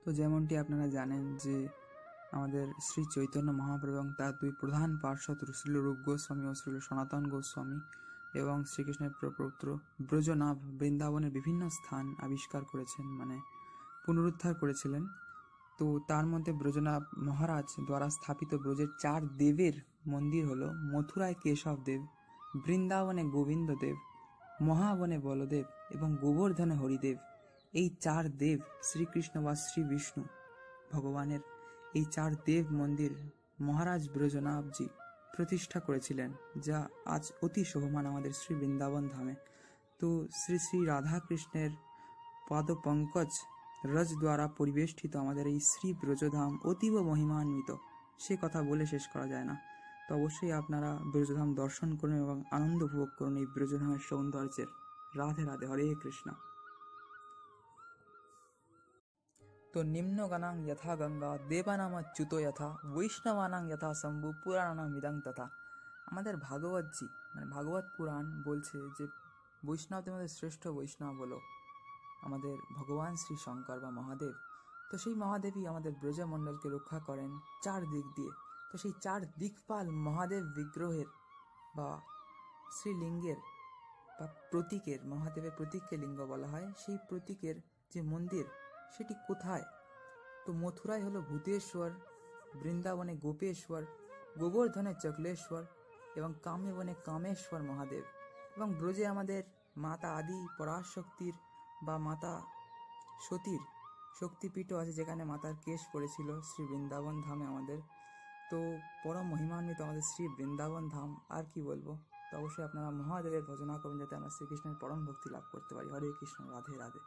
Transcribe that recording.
তো যেমনটি আপনারা জানেন যে আমাদের শ্রী চৈতন্য মহাপ্রভু এবং তার দুই প্রধান পার্ষদ শ্রীল রূপ গোস্বামী ও শ্রীল সনাতন গোস্বামী এবং শ্রীকৃষ্ণের প্রপৌত্র ব্রজনাভ বৃন্দাবনের বিভিন্ন স্থান আবিষ্কার করেছেন, মানে পুনরুদ্ধার করেছিলেন। তো তার মধ্যে ব্রজনাভ মহারাজ দ্বারা স্থাপিত ব্রজের 4 দেবের মন্দির হলো মথুরায় কেশব দেব, বৃন্দাবনে গোবিন্দ দেব, মহাবনে বলদেব এবং গোবর্ধনে হরিদেব। এই 4 দেব শ্রীকৃষ্ণ বা শ্রী বিষ্ণু ভগবানের এই 4 দেব মন্দির মহারাজ ব্রজনাভজি প্রতিষ্ঠা করেছিলেন, যা আজ অতি শোভমান আমাদের শ্রী বৃন্দাবন ধামে। তো শ্রী শ্রী রাধাকৃষ্ণের পাদপঙ্কজ রজ দ্বারা পরিবেষ্টিত আমাদের এই শ্রী ব্রজধাম অতীব মহিমান্বিত, সে কথা বলে শেষ করা যায় না। তো অবশ্যই আপনারা ব্রজধাম দর্শন করুন এবং আনন্দ উপভোগ করুন এই ব্রজধামের সৌন্দর্যের। রাধে রাধে, হরে কৃষ্ণ। তো নিম্নগণাং যথা গঙ্গা দেবানামচ্যুতো যথা বৈষ্ণবানাং যথা শম্ভু পুরাণানাং মিদং তথা। আমাদের ভাগবতজি মানে ভাগবত পুরাণ বলছে যে বৈষ্ণবদের মধ্যে শ্রেষ্ঠ বৈষ্ণব হলো আমাদের ভগবান শ্রী শঙ্কর বা মহাদেব। তো সেই মহাদেবই আমাদের ব্রজমণ্ডলকে রক্ষা করেন 4 দিক দিয়ে। তো সেই 4 দিকপাল মহাদেব বিগ্রহের বা শ্রীলিঙ্গের বা প্রতীকের, মহাদেবের প্রতীককে লিঙ্গ বলা হয়, সেই প্রতীকের যে মন্দির সেটি কোথায়? তো মথুরায় হলো ভূতেশ্বর, বৃন্দাবনে গোপেশ্বর, গোবর্ধনে চকলেশ্বর এবং কাম্যবনে কামেশ্বর মহাদেব, এবং ব্রজে আমাদের মাতা আদি পরাশক্তির বা মাতা সতীর শক্তিপীঠও আছে, যেখানে মাতার কেশ পড়েছিল শ্রী বৃন্দাবন ধামে আমাদের। তো পরম মহিমান্বিত আমাদের শ্রী বৃন্দাবন ধাম, আর কি বলবো। তো অবশ্যই আপনারা মহাদেবের ভজনা করুন যাতে আমরা শ্রীকৃষ্ণের পরম ভক্তি লাভ করতে পারি। হরে কৃষ্ণ, রাধে রাধে।